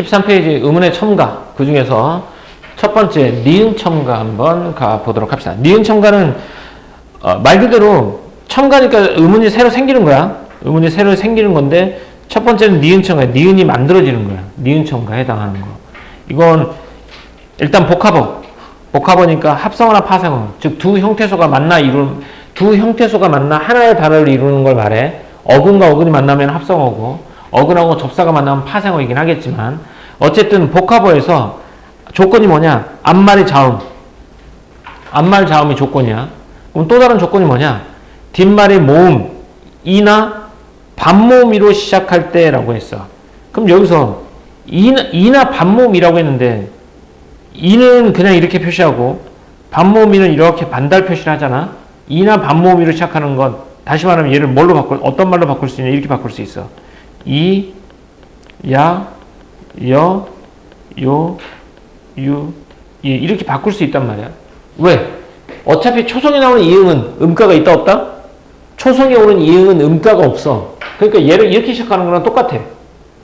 13페이지 의문의 첨가. 그 중에서 첫 번째 니은 첨가 한번 가보도록 합시다. 니은 첨가는 말 그대로 첨가니까 의문이 새로 생기는 거야. 의문이 새로 생기는 건데 첫 번째는 니은 첨가. 니은이 만들어지는 거야. 니은 첨가에 해당하는 거. 이건 일단 복합어니까 합성어나 파생어. 즉 두 형태소가 만나 하나의 단어를 이루는 걸 말해. 어근과 어근이 만나면 합성어고 어근하고 접사가 만나면 파생어이긴 하겠지만 어쨌든 복합어에서 조건이 뭐냐? 앞말이 자음. 앞말 자음이 조건이야. 그럼 또 다른 조건이 뭐냐? 뒷말이 모음, 이나 반모음이로 시작할 때라고 했어. 그럼 여기서 이나 반모음이라고 했는데 이는 그냥 이렇게 표시하고 반모음이는 이렇게 반달 표시를 하잖아. 이나 반모음이로 시작하는 건 다시 말하면 얘를 어떤 말로 바꿀 수 있냐? 이렇게 바꿀 수 있어. 이, 야, 여, 요, 유, 이 이렇게 바꿀 수 있단 말이야. 왜? 어차피 초성에 나오는 이응은 음가가 있다 없다? 초성에 오는 이응은 음가가 없어. 그러니까 얘를 이렇게 시작하는 거랑 똑같아.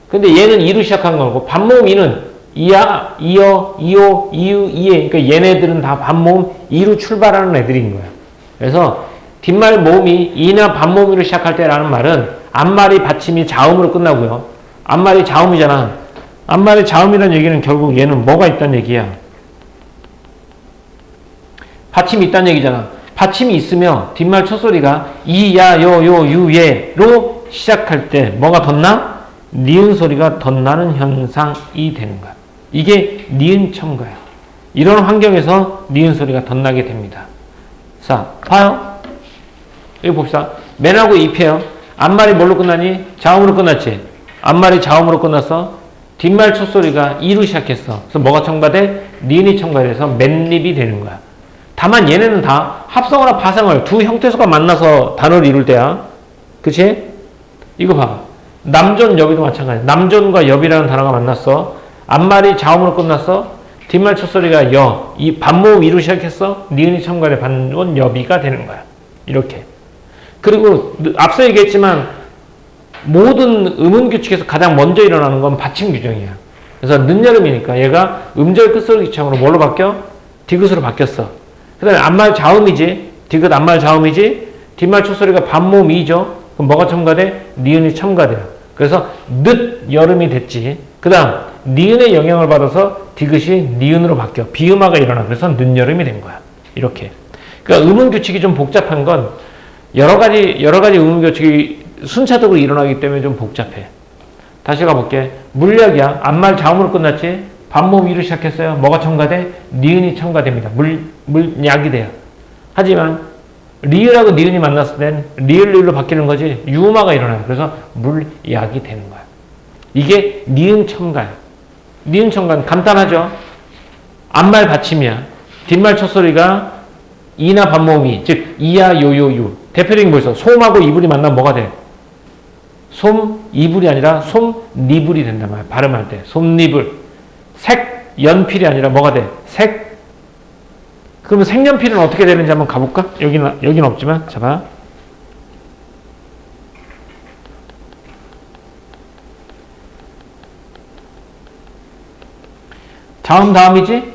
근데 얘는 이로 시작하는 거고 반모음 이는 이야, 이어, 이오, 이유, 이에. 그러니까 얘네들은 다 반모음 이로 출발하는 애들인 거야. 그래서 뒷말 모음이 이나 반모음으로 시작할 때라는 말은 앞말이 받침이 자음으로 끝나고요. 앞말이 자음이잖아. 앞말이 자음이라는 얘기는 결국 얘는 뭐가 있다는 얘기야? 받침이 있다는 얘기잖아. 받침이 있으며 뒷말 첫 소리가 이, 야, 요, 요, 유, 예로 시작할 때 뭐가 덧나? 니은 소리가 덧나는 현상이 되는 거야. 이게 니은 첨가야. 이런 환경에서 니은 소리가 덧나게 됩니다. 자, 봐요. 여기 봅시다. 맨하고 잎이에요. 앞말이 뭘로 끝나니? 자음으로 끝났지. 앞말이 자음으로 끝났어. 뒷말 첫 소리가 이로 시작했어. 그래서 뭐가 첨가돼? 니은이 첨가돼서 맨립이 되는 거야. 다만 얘네는 다 합성어나 파생어 두 형태소가 만나서 단어를 이룰 때야. 그치? 이거 봐. 남존, 여비도 마찬가지야. 남존과 여비라는 단어가 만났어. 앞말이 자음으로 끝났어. 뒷말 첫 소리가 여. 이 반모음 이로 시작했어. 니은이 첨가돼 반존, 여비가 되는 거야. 이렇게. 그리고 앞서 얘기했지만 모든 음운 규칙에서 가장 먼저 일어나는 건 받침 규정이야. 그래서 늦여름이니까 얘가 음절 끝소리 기창으로 뭘로 바뀌어? 디귿으로 바뀌었어. 그 다음에 앞말 자음이지. 디귿 앞말 자음이지. 뒷말 첫소리가 반모음 이죠. 그럼 뭐가 첨가돼? 니은이 첨가돼요. 그래서 늦여름이 됐지. 그 다음 니은의 영향을 받아서 디귿이 니은으로 바뀌어. 비음화가 일어나. 그래서 늦여름이 된 거야. 이렇게. 그러니까 음운 규칙이 좀 복잡한 건 여러 가지 음운 규칙이 순차적으로 일어나기 때문에 좀 복잡해. 다시 가볼게. 물약이야. 앞말 자음으로 끝났지. 반모음 위로 시작했어요. 뭐가 첨가돼? 니은이 첨가됩니다. 물약이 돼요. 하지만 리을하고 니은이 만났을 땐 리을로 바뀌는 거지. 유음화가 일어나요. 그래서 물약이 되는 거야. 이게 니은 첨가야. 니은 첨가는 간단하죠. 앞말 받침이야. 뒷말 첫소리가 이나 반모음이, 즉 이야, 요, 요, 유. 대표적인 거 있어. 솜하고 이불이 만나면 뭐가 돼? 솜, 이불이 아니라 솜니불이 된단 말이야. 발음할 때. 솜니불. 색, 연필이 아니라 뭐가 돼? 색. 그러면 색연필은 어떻게 되는지 한번 가볼까? 여기는 없지만. 자, 봐. 다음이지?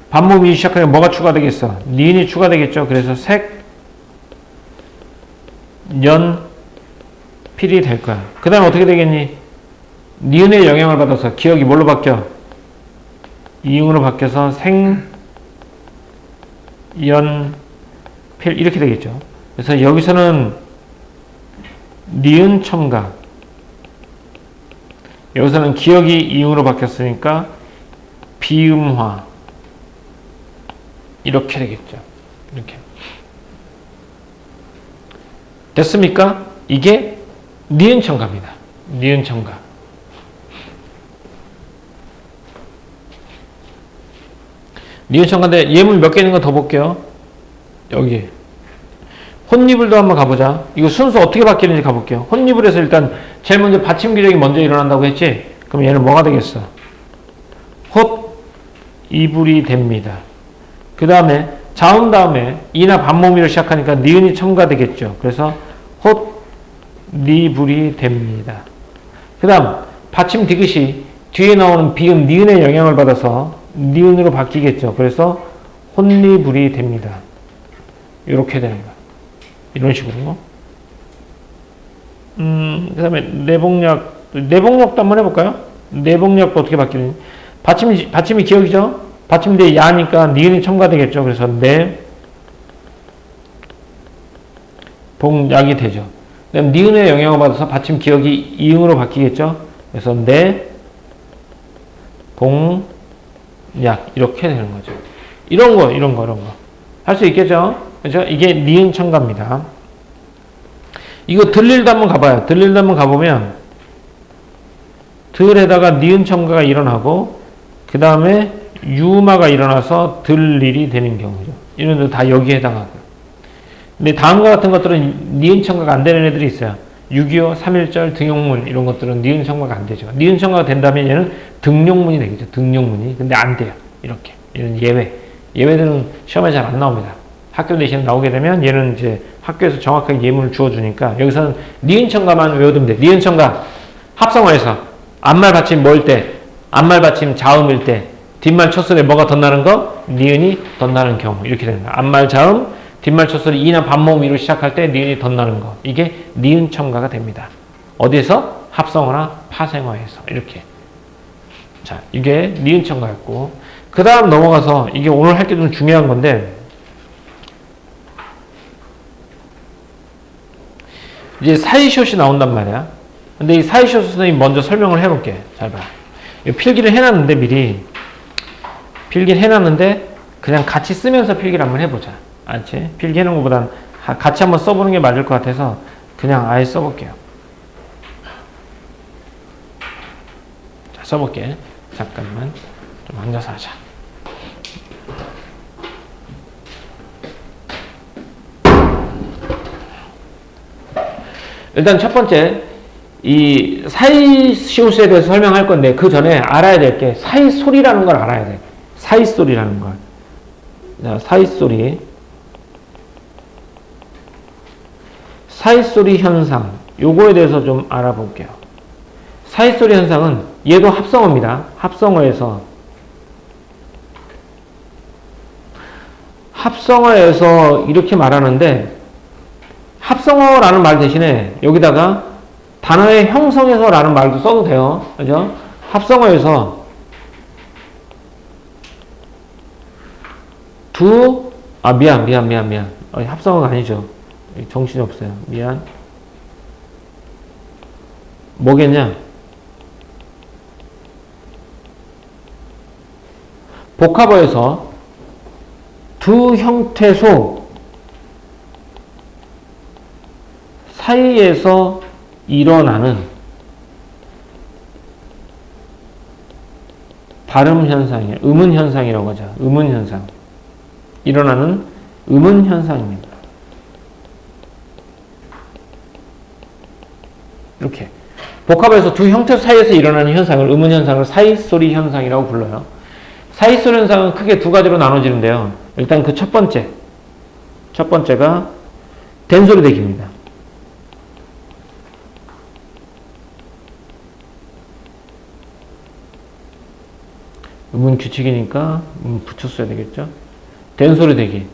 반모음이 시작하면 뭐가 추가되겠어? 니은이 추가되겠죠. 그래서 색, 연, 필이 될 거야. 그 다음에 어떻게 되겠니? 니은의 영향을 받아서 기억이 뭘로 바뀌어? 이응으로 바뀌어서 생, 연, 필 이렇게 되겠죠. 그래서 여기서는 니은 첨가. 여기서는 기억이 이응으로 바뀌었으니까 비음화. 이렇게 되겠죠. 이렇게. 됐습니까? 이게 니은 첨가입니다. 니은 첨가. 니은 첨가인데 예문 몇 개 있는 거 더 볼게요. 여기. 혼니불도 한번 가보자. 이거 순서 어떻게 바뀌는지 가볼게요. 혼니불에서 일단 제일 먼저 받침 규정이 먼저 일어난다고 했지? 그럼 얘는 뭐가 되겠어? 헛, 이불이 됩니다. 그 다음에 자음 다음에 이나 반모음으로 시작하니까 니은이 첨가되겠죠. 그래서 헛, 니불이 됩니다. 그 다음 받침 디귿이 뒤에 나오는 비음, 니은의 영향을 받아서 니은으로 바뀌겠죠. 그래서 혼리불이 됩니다. 이렇게 되는 거야. 이런 식으로. 그 다음에 내복력도 한번 해볼까요? 내복력도 어떻게 바뀌는지. 받침이 기억이죠? 받침인데 야니까 니은이 첨가되겠죠. 그래서 복약이 되죠. 그다음 니은의 영향을 받아서 받침 기억이 이응으로 바뀌겠죠. 그래서 복약 이렇게 되는 거죠. 이런 거 할 수 있겠죠. 그렇죠? 이게 니은 첨가입니다. 이거 들릴도 한번 가봐요. 들릴도 한번 가보면 들에다가 니은 첨가가 일어나고 그 다음에 유마가 일어나서 들릴이 되는 경우죠. 이런 데 다 여기에 해당하고요. 근데 다음과 같은 것들은 니은 첨가가 안 되는 애들이 있어요. 6.25, 3.1절, 등용문 이런 것들은 니은 첨가가 안 되죠. 니은 첨가가 된다면 얘는 등용문이 되겠죠. 등용문이. 근데 안 돼요. 이렇게. 얘는 예외. 예외들은 시험에 잘 안 나옵니다. 학교 대신 나오게 되면 얘는 이제 학교에서 정확하게 예문을 주어주니까 여기서는 니은 첨가만 외워두면 돼. 니은 첨가 합성어에서 앞말 받침 뭐일 때, 앞말 받침 자음일 때, 뒷말 첫소리에 뭐가 덧나는 거? 니은이 덧나는 경우 이렇게 됩니다. 앞말 자음, 뒷말 첫소리 이나 반모음 위로 시작할 때 니은이 덧나는 거. 이게 니은 첨가가 됩니다. 어디에서? 합성어나 파생어에서 이렇게. 자, 이게 니은 첨가였고 그 다음 넘어가서 이게 오늘 할 게 좀 중요한 건데 이제 사이숏이 나온단 말이야. 근데 이 사이숏 선생님 먼저 설명을 해볼게. 잘 봐. 필기를 해놨는데 미리 필기를 해놨는데 그냥 같이 쓰면서 필기를 한번 해보자. 알지? 필기해놓은 것보단 같이 한번 써보는 게 맞을 것 같아서 그냥 아예 써볼게요. 자, 써볼게. 잠깐만 좀 앉아서 하자. 일단 첫 번째 이 사이시옷에 대해서 설명할 건데 그 전에 알아야 될 게 사이소리라는 걸 알아야 돼. 사이소리라는 걸. 자, 사이소리. 사이소리 현상. 요거에 대해서 좀 알아볼게요. 사이소리 현상은 얘도 합성어입니다. 합성어에서 이렇게 말하는데 합성어라는 말 대신에 여기다가 단어의 형성에서라는 말도 써도 돼요. 그죠? 합성어에서 미안. 합성어가 아니죠. 정신이 없어요. 미안. 뭐겠냐? 복합어에서 두 형태소 사이에서 일어나는 발음 현상이에요. 음운 현상이라고 하죠. 음운 현상. 일어나는 음운 현상입니다. 이렇게. 복합에서 두 형태 사이에서 일어나는 현상을 음운 현상을 사이소리 현상이라고 불러요. 사이소리 현상은 크게 두 가지로 나눠지는데요. 일단 그 첫 번째가 된소리 대기입니다. 음운 규칙이니까 붙였어야 되겠죠. 된소리 대기.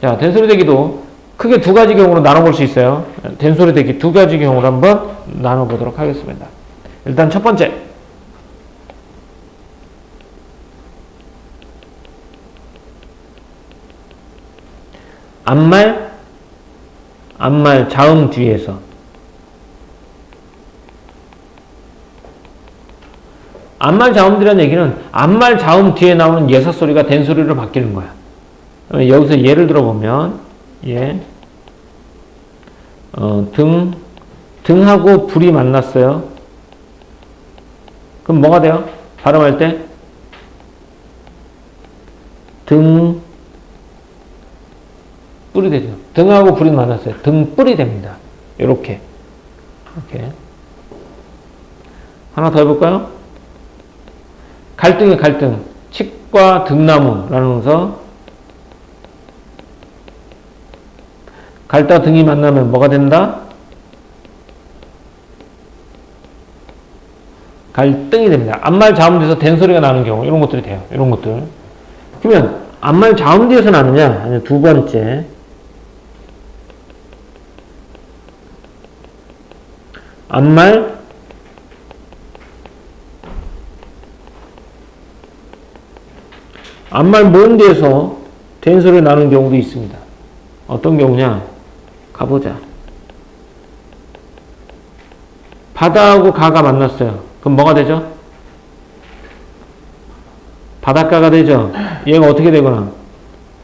자, 된소리 대기도 크게 두 가지 경우로 나눠볼 수 있어요. 된소리 대기 두 가지 경우로 한번 나눠보도록 하겠습니다. 일단 첫 번째. 앞말 자음 뒤에서 앞말 자음들이라는 얘기는 앞말 자음 뒤에 나오는 예사소리가 된소리로 바뀌는 거야. 여기서 예를 들어보면 등하고 불이 만났어요. 그럼 뭐가 돼요? 발음할 때 뿔이 되죠. 등하고 불이 만났어요. 등뿔이 됩니다. 이렇게 하나 더 해볼까요? 갈등의 갈등. 칡과 등나무라는 것서 갈다 등이 만나면 뭐가 된다? 갈등이 됩니다. 앞말 자음뒤에서 된 소리가 나는 경우 이런 것들이 돼요. 이런 것들. 그러면 앞말 자음뒤에서 나느냐? 아니면 두 번째 앞말 모음 뒤에서 된 소리가 나는 경우도 있습니다. 어떤 경우냐? 가보자. 바다하고 가가 만났어요. 그럼 뭐가 되죠? 바닷가가 되죠. 얘가 어떻게 되거나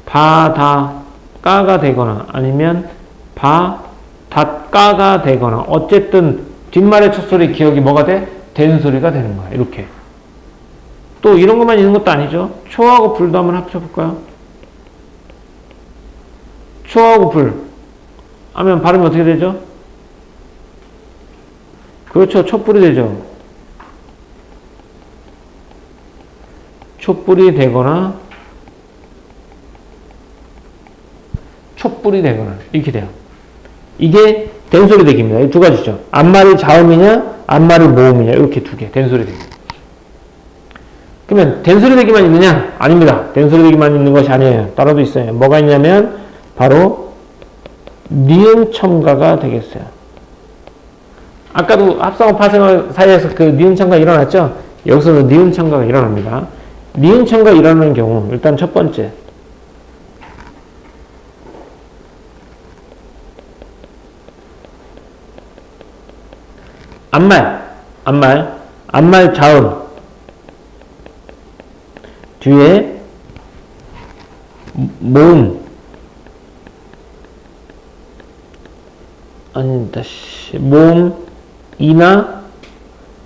바다가가 되거나 아니면 바닷가가 되거나 어쨌든 뒷말의 첫 소리 기억이 뭐가 돼? 된 소리가 되는 거야. 이렇게. 또 이런 것만 있는 것도 아니죠. 초하고 불도 한번 합쳐볼까요? 초하고 불 하면 발음이 어떻게 되죠? 그렇죠. 촛불이 되죠. 촛불이 되거나 촛불이 되거나 이렇게 돼요. 이게 된소리 대기입니다. 이 두 가지죠. 앞말이 자음이냐 앞말이 모음이냐 이렇게 두 개 된소리 대기. 그러면 된소리 대기만 있느냐? 아닙니다. 된소리 대기만 있는 것이 아니에요. 따로도 있어요. 뭐가 있냐면 바로 니은 첨가가 되겠어요. 아까도 합성어 파생어 사이에서 그 니은 첨가 일어났죠? 여기서도 니은 첨가가 일어납니다. 니은 첨가 일어나는 경우 일단 첫 번째 앞말 자음 뒤에 모음 아니다 모음이나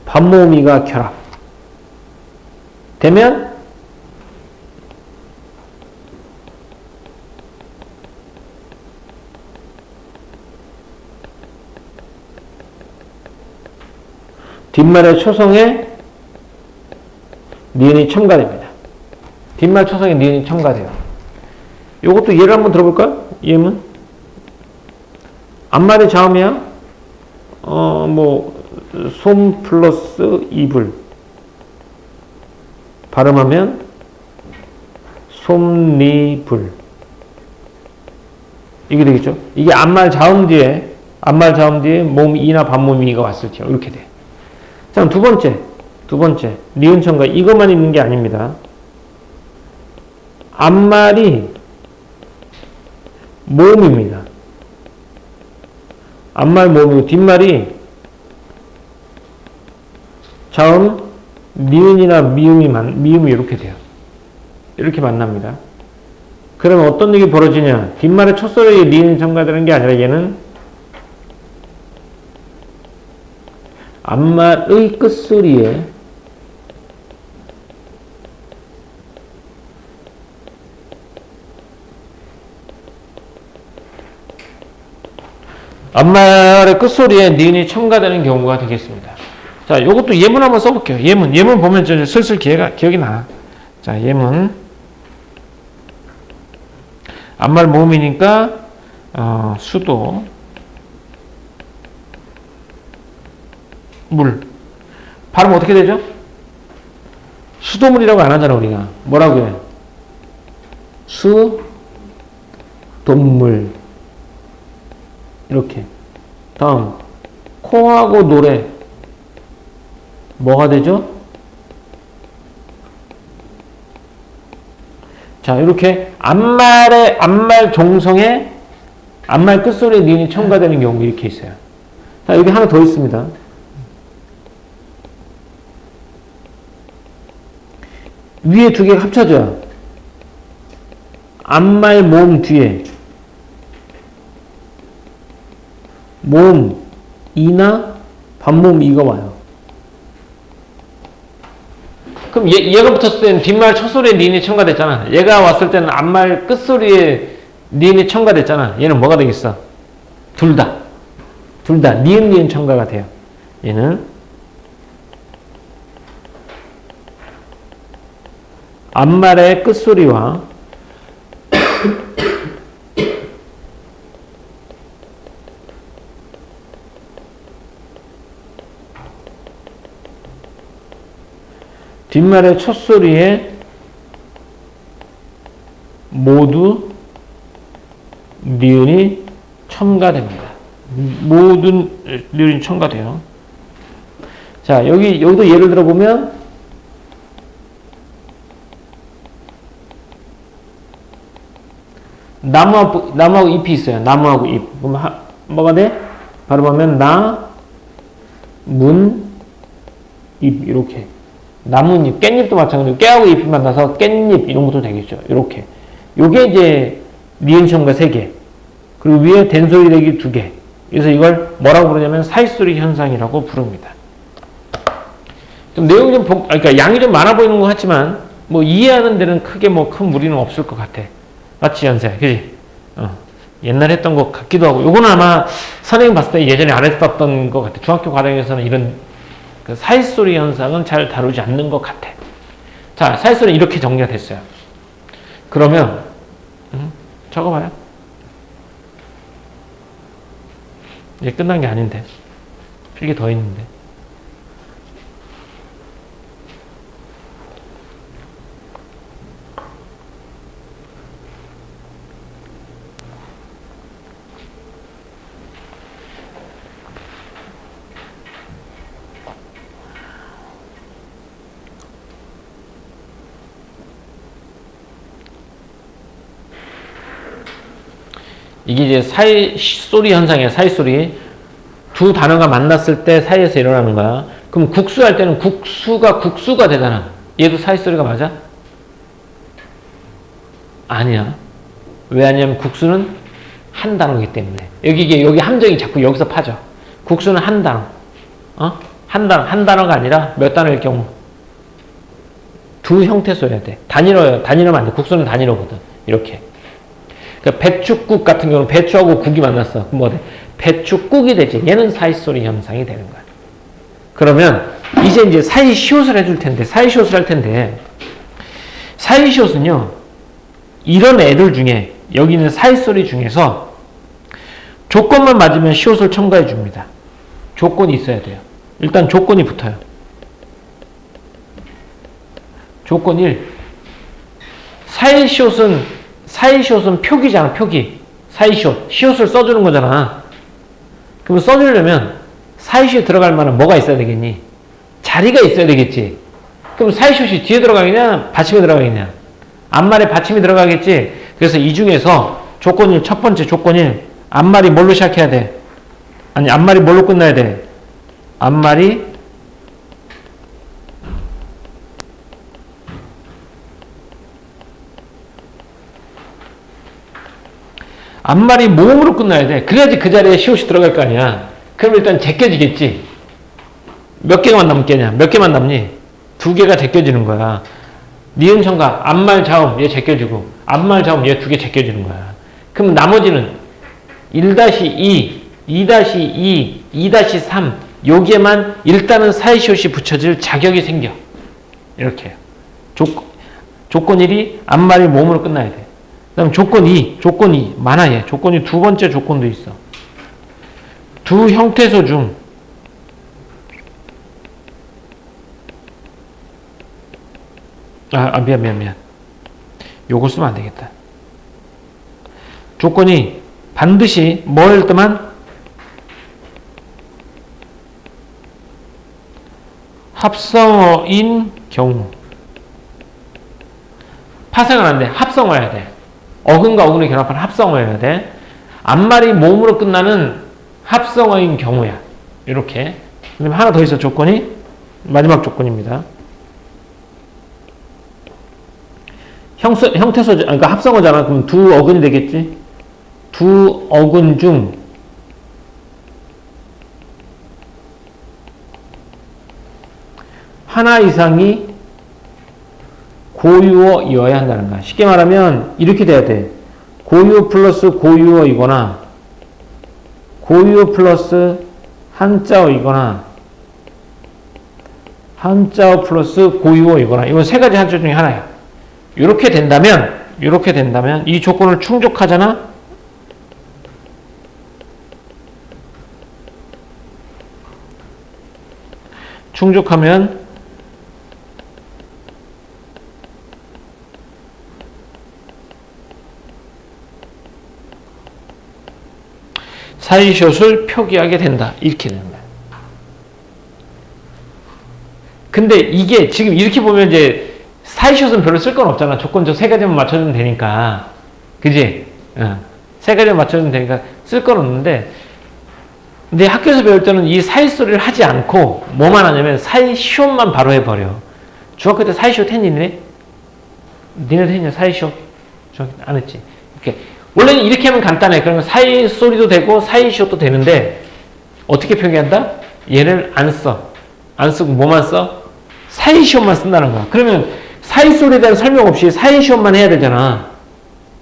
반모음이가 결합 되면 뒷말의 초성에 니은이 첨가됩니다. 뒷말 초성에 니은이 첨가돼요. 이것도 예를 한번 들어볼까요? 예문. 앞말이 자음이야. 솜 플러스 이불. 발음하면 솜니불. 이게 되겠죠? 이게 앞말 자음 뒤에 모음 이나 반모음 이가 왔을 때 이렇게 돼. 자, 두 번째 니은 첨가 이것만 있는 게 아닙니다. 앞말이 모음입니다. 앞말 모음이고 뒷말이 자음 니은이나 미음이 이렇게 돼요. 이렇게 만납니다. 그러면 어떤 일이 벌어지냐? 뒷말의 첫 소리에 니은이 첨가되는 게 아니라 얘는 앞말의 끝소리에 니은이 첨가되는 경우가 되겠습니다. 자, 요것도 예문 한번 써볼게요. 예문 보면 좀 슬슬 기억이 나. 자, 예문. 앞말 모음이니까, 수도. 물. 발음 어떻게 되죠? 수도물이라고 안 하잖아, 우리가. 뭐라고 해? 수돗물. 이렇게. 다음. 코하고 노래. 뭐가 되죠? 자, 이렇게 앞말 종성에 앞말 끝소리에 니은이 첨가되는 경우 이렇게 있어요. 자, 여기 하나 더 있습니다. 위에 두 개가 합쳐져요. 앞말 모음 뒤에 모음 이나 반모음 이가 와요. 그럼 얘가 붙었을 때는 뒷말 첫 소리에 니은이 첨가됐잖아. 얘가 왔을 때는 앞말 끝소리에 니은이 첨가됐잖아. 얘는 뭐가 되겠어? 둘 다 니은 첨가가 돼요. 얘는 앞말의 끝소리와 뒷말의 첫 소리에 모두 니은이 첨가됩니다. 모든 니은이 첨가돼요. 자, 여기도 예를 들어보면, 나무하고 잎이 있어요. 나무하고 잎. 그럼 뭐가 돼? 바로 보면 잎, 이렇게. 나뭇잎, 깻잎도 마찬가지로 깨하고 잎이 만나서 깻잎, 이런 것도 되겠죠. 이렇게. 요게 이제 니은 첨가 3개. 그리고 위에 된소리 대기 2개. 그래서 이걸 뭐라고 부르냐면 사이소리 현상이라고 부릅니다. 좀 내용이 좀 그러니까 양이 좀 많아 보이는 것 같지만 뭐 이해하는 데는 크게 뭐 큰 무리는 없을 것 같아. 맞지, 연세? 그지? 옛날에 했던 것 같기도 하고, 요거는 아마 선생님 봤을 때 예전에 안 했었던 것 같아. 중학교 과정에서는 이런 그 사이소리 현상은 잘 다루지 않는 것 같아. 자, 사이소리는 이렇게 정리가 됐어요. 그러면 적어봐요. 이제 끝난 게 아닌데 필기 더 있는데. 이게 이제 사이소리 현상이야. 사이소리. 두 단어가 만났을 때 사이에서 일어나는 거야. 그럼 국수 할 때는 국수가 되잖아. 얘도 사이소리가 맞아? 아니야. 왜 아니냐면 국수는 한 단어이기 때문에. 여기 함정이 자꾸 여기서 파져. 국수는 한 단어. 한 단어가 아니라 몇 단어일 경우? 두 형태 써야 돼. 단일어면 안 돼. 국수는 단일어거든. 이렇게. 그러니까 배추국 같은 경우는 배추하고 국이 만났어. 그럼 뭐 돼? 배추국이 되지. 얘는 사이소리 현상이 되는 거야. 그러면 이제 사이시옷을 해줄 텐데, 사이시옷을 할 텐데, 사이시옷은요, 이런 애들 중에, 여기 있는 사이소리 중에서 조건만 맞으면 시옷을 첨가해 줍니다. 조건이 있어야 돼요. 일단 조건이 붙어요. 조건 1. 사이시옷은 표기잖아, 표기. 사이시옷. 시옷을 써주는 거잖아. 그럼 써주려면 사이시옷에 들어갈 만한 뭐가 있어야 되겠니? 자리가 있어야 되겠지. 그럼 사이시옷이 뒤에 들어가겠냐? 받침에 들어가겠냐? 앞말에 받침이 들어가겠지. 그래서 이 중에서 조건 1, 첫 번째 조건 1. 앞말이 뭘로 시작해야 돼? 아니, 앞말이 뭘로 끝나야 돼? 앞말이 모음으로 끝나야 돼. 그래야지 그 자리에 시옷이 들어갈 거 아니야. 그럼 일단 제껴지겠지. 몇 개만 남겠냐? 몇 개만 남니? 2개가 제껴지는 거야. 니은 첨가, 앞말 자음 얘 제껴지고, 앞말 자음 얘 2개 제껴지는 거야. 그럼 나머지는 1-2, 2-2, 2-3 여기에만 일단은 사이시옷이 붙여질 자격이 생겨. 이렇게. 조건 1이 앞말이 모음으로 끝나야 돼. 그 다음 조건 2 많아 얘. 조건이 2번째 조건도 있어. 두 형태소 중 미안. 요걸 쓰면 안 되겠다. 조건이 반드시 뭐일 때만 합성어인 경우. 파생은 안 돼. 합성어야 돼. 어근과 어근을 결합한 합성어여야 돼. 앞말이 모음으로 끝나는 합성어인 경우야. 이렇게. 그다음에 하나 더 있어. 조건이 마지막 조건입니다. 형태소, 그러니까 합성어잖아. 그럼 두 어근이 되겠지. 두 어근 중 하나 이상이 고유어이어야 한다는 거야. 쉽게 말하면 이렇게 돼야 돼. 고유어 플러스 고유어이거나 고유어 플러스 한자어이거나 한자어 플러스 고유어이거나 이건 세 가지 한자 중에 하나야. 이렇게 된다면 이 조건을 충족하잖아. 충족하면 사이숏을 표기하게 된다. 이렇게 되는 거야. 근데 이게 지금 이렇게 보면 이제 사이숏은 별로 쓸 건 없잖아. 조건 저 세 가지만 맞춰주면 되니까. 그지? 세 가지만 맞춰주면 되니까 쓸 건 없는데, 근데 학교에서 배울 때는 이 사이소리를 하지 않고 뭐만 하냐면 사이숏만 바로 해버려. 중학교 때 사이숏 했니, 니네? 니네도 했냐, 사이숏? 중학교 때 안 했지? 이렇게. 원래는 이렇게 하면 간단해. 그러면 사이소리도 되고 사이숏도 되는데, 어떻게 표기한다? 얘를 안 써. 안 쓰고 뭐만 써? 사이숏만 쓴다는 거야. 그러면 사이소리에 대한 설명 없이 사이숏만 해야 되잖아.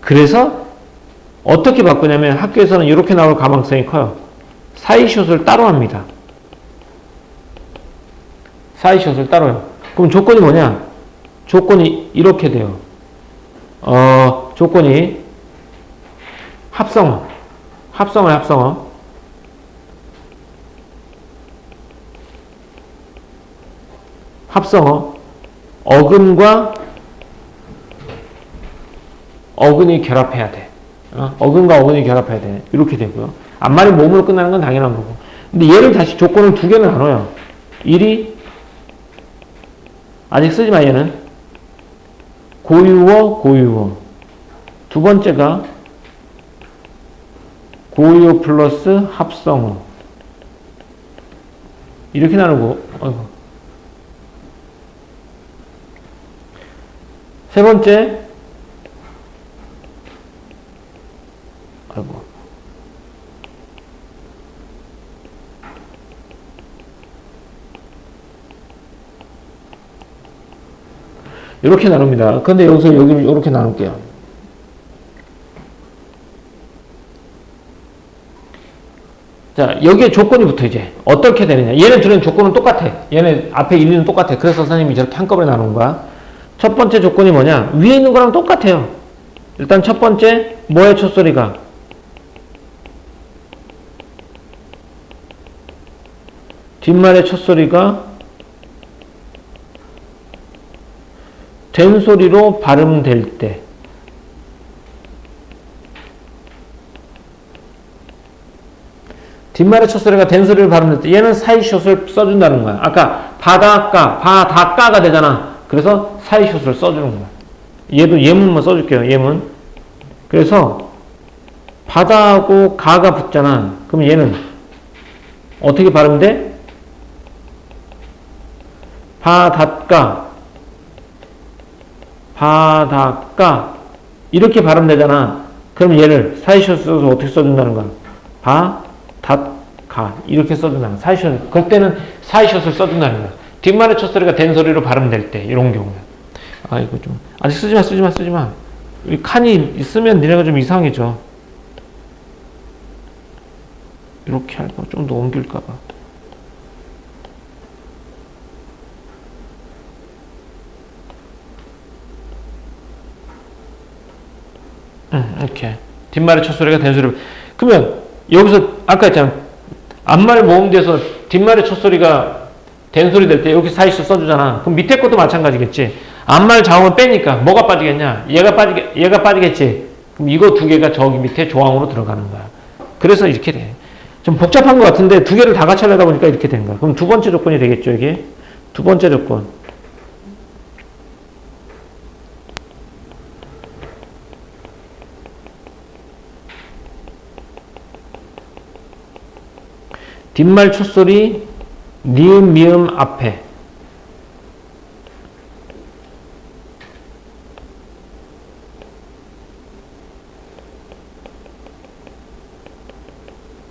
그래서 어떻게 바꾸냐면 학교에서는 이렇게 나올 가망성이 커요. 사이숏을 따로 합니다. 사이숏을 따로요. 그럼 조건이 뭐냐? 조건이 이렇게 돼요. 조건이 합성어. 합성어. 합성어. 어근과 어근이 결합해야 돼. 어근과 어근이 결합해야 돼. 이렇게 되고요. 앞말이 몸으로 끝나는 건 당연한 거고. 근데 얘를 다시 조건을 두 개는 나눠요. 1이 아직 쓰지 마. 얘는 고유어. 두 번째가 고유어 플러스 합성어. 이렇게 나누고. 세 번째, 이렇게 나눕니다. 근데 여기서 여기를 이렇게 나눌게요. 자, 여기에 조건이 붙어, 이제. 어떻게 되느냐. 얘네 둘은 조건은 똑같아. 얘네 앞에 1, 2는 똑같아. 그래서 선생님이 저렇게 한꺼번에 나눈 거야. 첫 번째 조건이 뭐냐. 위에 있는 거랑 똑같아요. 일단 첫 번째, 뭐의 첫소리가? 뒷말의 첫소리가 된 소리로 발음될 때. 뒷말의 첫소리가 된 소리로 발음될 때 얘는 사이숏을 써준다는 거야. 아까 바다가가 되잖아. 그래서 사이숏을 써주는 거야. 얘도 예문만 써줄게요. 예문. 그래서 바다하고 가가 붙잖아. 그럼 얘는 어떻게 발음돼? 바닷가 이렇게 발음되잖아. 그럼 얘를 사이숏 써서 어떻게 써준다는 거야? 바닷가 이렇게 써준다는 거야. 사이숏. 그때는 사이숏을 써준다는 거야. 뒷말의 첫소리가 된 소리로 발음될 때 이런 경우는. 이거 좀 아직 쓰지 마. 이 칸이 있으면 니네가 좀 이상해져. 이렇게 할까? 좀 더 옮길까 봐. 이렇게. 뒷말의 첫소리가 된 소리. 그러면, 여기서, 아까 했잖아. 앞말 모음돼서 뒷말의 첫소리가 된 소리 될 때 여기 사이숏 써주잖아. 그럼 밑에 것도 마찬가지겠지. 앞말 자음을 빼니까 뭐가 빠지겠냐? 얘가 빠지겠지. 그럼 이거 두 개가 저기 밑에 조항으로 들어가는 거야. 그래서 이렇게 돼. 좀 복잡한 것 같은데 두 개를 다 같이 하려다 보니까 이렇게 된 거야. 그럼 두 번째 조건이 되겠죠, 이게? 두 번째 조건. 뒷말 첫소리 니은 미음 앞에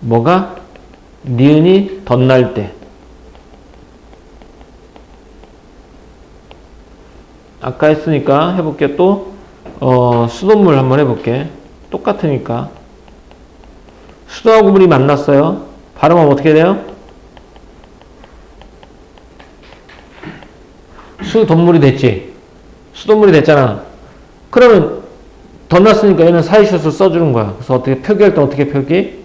뭐가? 니은이 덧날 때. 아까 했으니까 해볼게. 또 수돗물 한번 해볼게. 똑같으니까. 수도하고 물이 만났어요. 발음하면 어떻게 돼요? 수돗물이 됐지. 수돗물이 됐잖아. 그러면 덧났으니까 얘는 사이숏을 써주는 거야. 그래서 어떻게 표기할 때 어떻게 표기?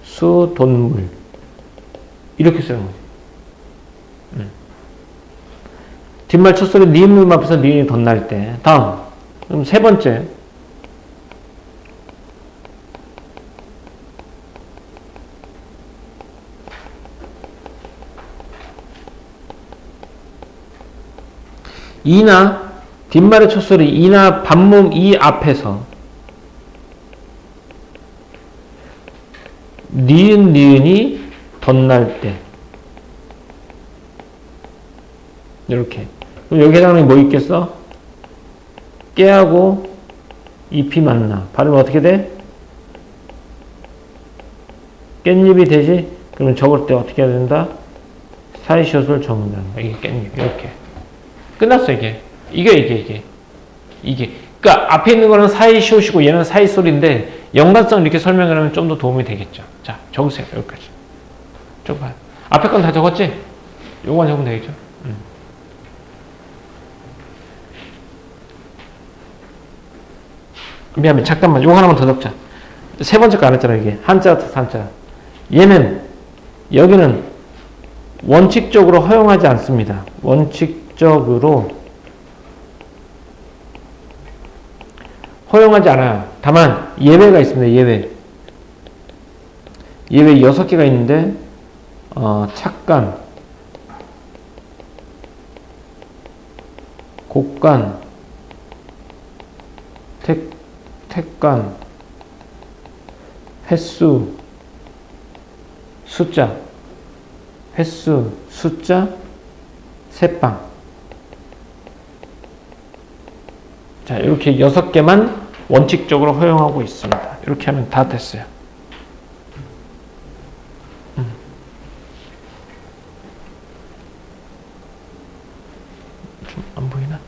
수돗물. 이렇게 쓰는 거지. 뒷말 첫소리 니은 앞에서 니은이 덧날 때. 다음. 그럼 세 번째. 이나 뒷말의 첫소리 이나 반모음 이 앞에서 니은이 덧날 때 이렇게. 그럼 여기 해당하는 게 뭐 있겠어? 깨하고 잎이 만나. 발음이 어떻게 돼? 깻잎이 되지? 그러면 적을 때 어떻게 해야 된다? 사이시옷을 적는다. 이게 깻잎. 이렇게. 끝났어, 이게. 이게. 그니까 앞에 있는 거는 사이시옷이고 얘는 사이소리인데 연관성 이렇게 설명을 하면 좀 더 도움이 되겠죠. 자, 적으세요. 여기까지. 적어봐요. 앞에 건 다 적었지? 요거만 적으면 되겠죠? 미안해. 잠깐만. 요거 하나만 더 적자. 세 번째 거 안 했잖아, 이게. 한자 같아서 한자. 얘는, 여기는 원칙적으로 허용하지 않습니다. 원칙적으로 허용하지 않아요. 다만, 예외가 있습니다, 예외. 예외 6개가 있는데, 착간, 곡간, 택간, 횟수, 숫자, 횟수, 숫자, 새빵. 자, 이렇게 6개만 원칙적으로 허용하고 있습니다. 이렇게 하면 다 됐어요. 좀 안 보이나?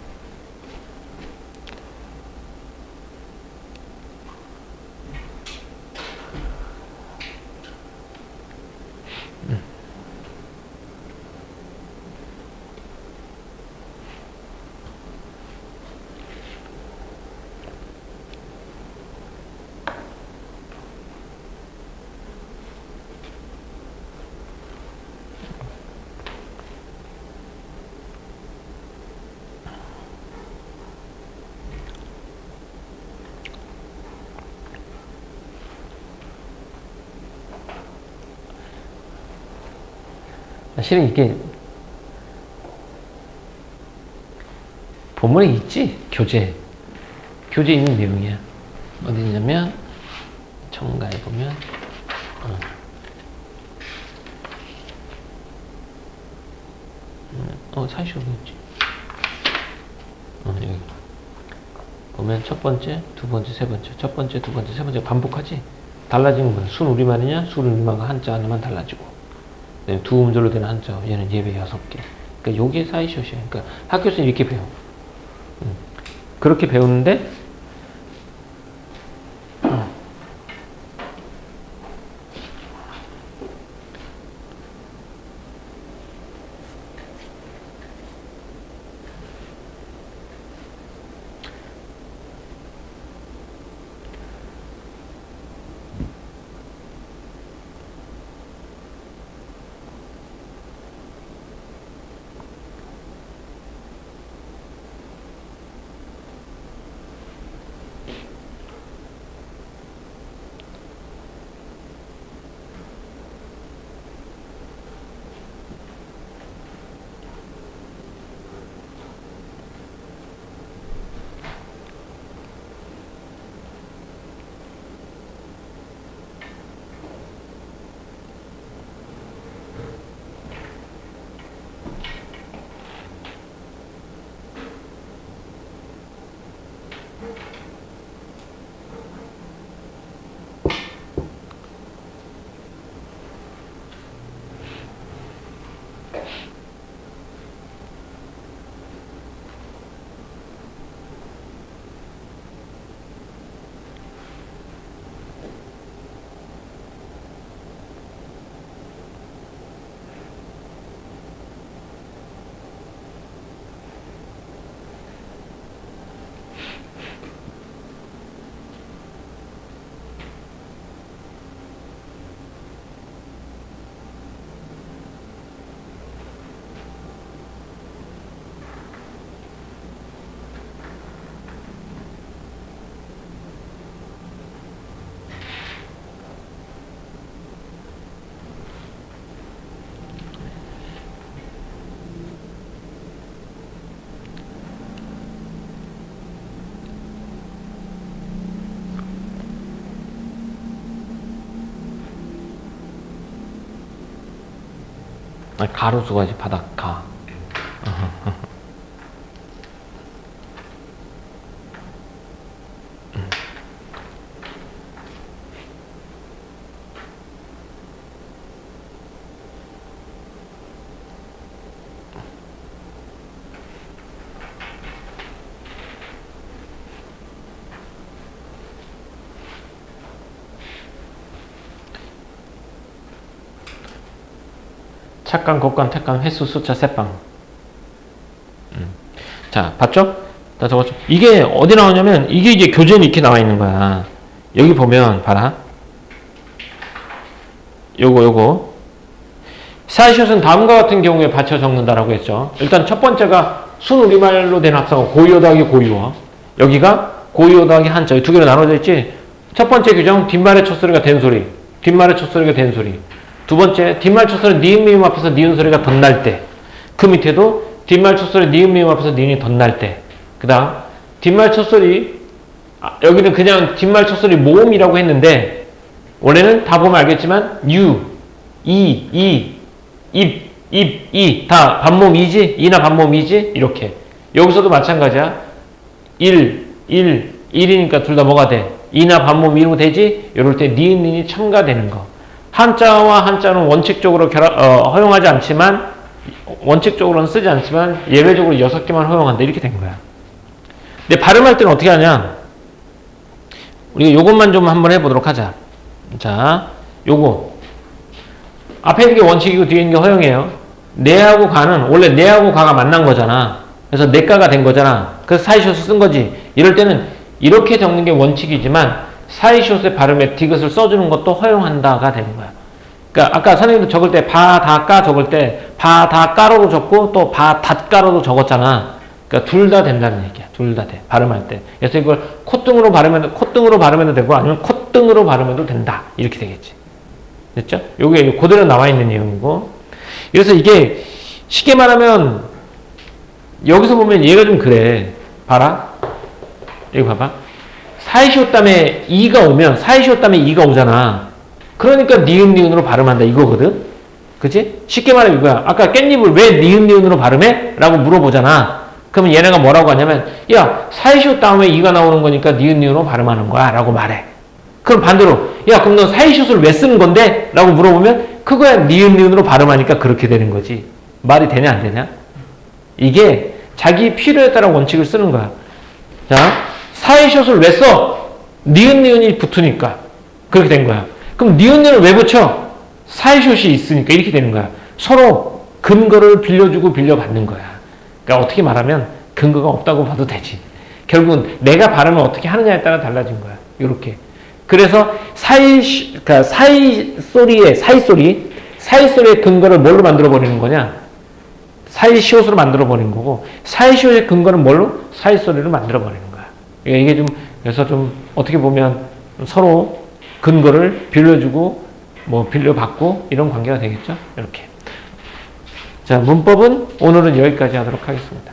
사실은 이게 본문에 있지. 교재 있는 내용이야. 어디 있냐면 정가에 보면 사실 어디 있지? 여기 보면 첫 번째, 두 번째, 세 번째, 첫 번째, 두 번째, 세 번째 반복하지. 달라지는 거야. 순 우리말이냐, 순 우리말과 한자 하나만 달라지고. 두 음절로 되는 한자, 얘는 예배 6개. 그러니까 요게 사이시옷이야. 그러니까 학교에서 이렇게 배워. 그렇게 배우는데, 가로수가지 바닷가. 착간, 곱간, 택간, 횟수, 숫자, 세방. 자, 봤죠? 자, 적었죠? 이게 어디 나오냐면, 이게 이제 교재에 이렇게 나와 있는 거야. 여기 보면, 봐라. 요거. 사이숏은 다음과 같은 경우에 받쳐 적는다라고 했죠. 일단 첫 번째가 순우리말로 된 합성어, 고유어 더하기 고유어. 여기가 고유어 더하기 한자. 이 두 개로 나눠져 있지? 첫 번째 규정, 뒷말의 첫소리가 된 소리. 뒷말의 첫소리가 된 소리. 두 번째, 뒷말 첫소리 니은 미음 앞에서 니은 소리가 덧날 때. 그 밑에도 뒷말 첫소리 니은 미음 앞에서 니은이 덧날 때. 그 다음 뒷말 첫소리, 여기는 그냥 뒷말 첫소리 모음이라고 했는데 원래는 다 보면 알겠지만 유, 이, 이 다 반모음이지? 이나 반모음이지? 이렇게. 여기서도 마찬가지야. 1이니까 둘 다 뭐가 돼? 이나 반모음 이로 되지? 이럴 때 니은 니은이 첨가되는 거. 한자와 한자는 원칙적으로 허용하지 않지만, 원칙적으로는 쓰지 않지만 예외적으로 6개만 허용한다. 이렇게 된 거야. 근데 발음할 때는 어떻게 하냐? 우리가 요것만 좀 한번 해보도록 하자. 자, 요거 앞에 있는 게 원칙이고 뒤에 있는 게 허용이에요. 내하고 가는 원래 내하고 가가 만난 거잖아. 그래서 내가가 된 거잖아. 그래서 사이숏을 쓴 거지. 이럴 때는 이렇게 적는 게 원칙이지만 사이숏의 발음에 디귿을 써주는 것도 허용한다가 되는 거야. 그러니까 아까 선생님도 적을 때 바다까 적을 때 바다까로도 적고 또 바닷가로도 적었잖아. 그러니까 둘 다 된다는 얘기야. 둘 다 돼. 발음할 때. 그래서 이걸 콧등으로 발음해도 되고 아니면 콧등으로 발음해도 된다. 이렇게 되겠지. 됐죠? 요게 그대로 나와 있는 내용이고. 그래서 이게 쉽게 말하면 여기서 보면 얘가 좀 그래. 봐라. 여기 봐봐. 사이시옷 다음에 이가 오면 사이시옷 다음에 이가 오잖아. 그러니까 니은 니은으로 발음한다 이거거든. 그치? 쉽게 말하면 이거야. 아까 깻잎을 왜 니은 니은으로 발음해? 라고 물어보잖아. 그러면 얘네가 뭐라고 하냐면 야 사이시옷 다음에 이가 나오는 거니까 니은 니은으로 발음하는 거야 라고 말해. 그럼 반대로 야 그럼 너 사이시옷을 왜 쓰는 건데? 라고 물어보면 그거야 니은 니은으로 발음하니까 그렇게 되는 거지. 말이 되냐 안 되냐? 이게 자기 필요에 따라 원칙을 쓰는 거야. 자, 사이숏을 왜 써? 니은 니은이 붙으니까 그렇게 된 거야. 그럼 니은 니은을 왜 붙여? 사이숏이 있으니까 이렇게 되는 거야. 서로 근거를 빌려주고 빌려받는 거야. 그러니까 어떻게 말하면 근거가 없다고 봐도 되지. 결국은 내가 발음을 어떻게 하느냐에 따라 달라진 거야. 이렇게. 그래서 그러니까 사이소리의 근거를 뭘로 만들어 버리는 거냐? 사이시옷으로 만들어 버리는 거고 사이시옷의 근거는 뭘로? 사이소리를 만들어 버리는 거야. 이게 좀 그래서 좀 어떻게 보면 서로 근거를 빌려주고 뭐 빌려받고 이런 관계가 되겠죠. 이렇게. 자, 문법은 오늘은 여기까지 하도록 하겠습니다.